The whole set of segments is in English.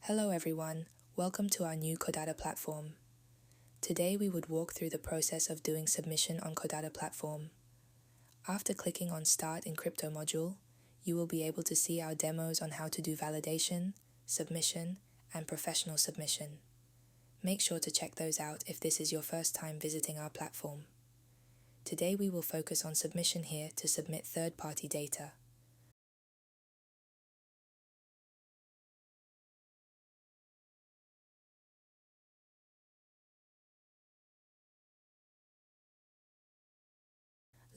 Hello everyone, welcome to our new Codatta Platform. Today we would walk through the process of doing submission on Codatta Platform. After clicking on Start in Crypto module, you will be able to see our demos on how to do validation, submission, and professional submission. Make sure to check those out if this is your first time visiting our platform. Today we will focus on submission here to submit third-party data.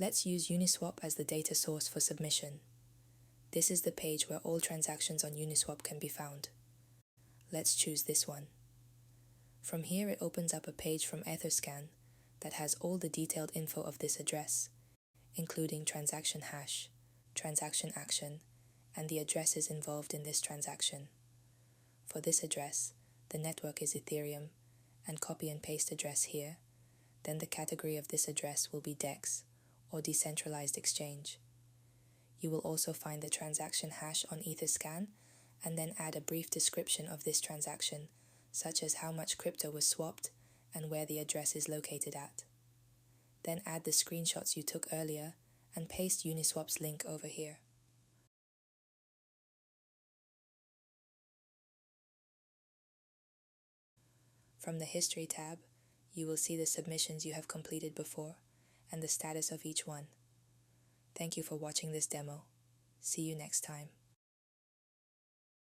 Let's use Uniswap as the data source for submission. This is the page where all transactions on Uniswap can be found. Let's choose this one. From here it opens up a page from Etherscan that has all the detailed info of this address, including transaction hash, transaction action, and the addresses involved in this transaction. For this address, the network is Ethereum, and copy and paste address here. Then the category of this address will be DEX, or decentralized exchange. You will also find the transaction hash on Etherscan and then add a brief description of this transaction, such as how much crypto was swapped and where the address is located at. Then add the screenshots you took earlier and paste Uniswap's link over here. From the History tab, you will see the submissions you have completed before and the status of each one. Thank you for watching this demo. See you next time.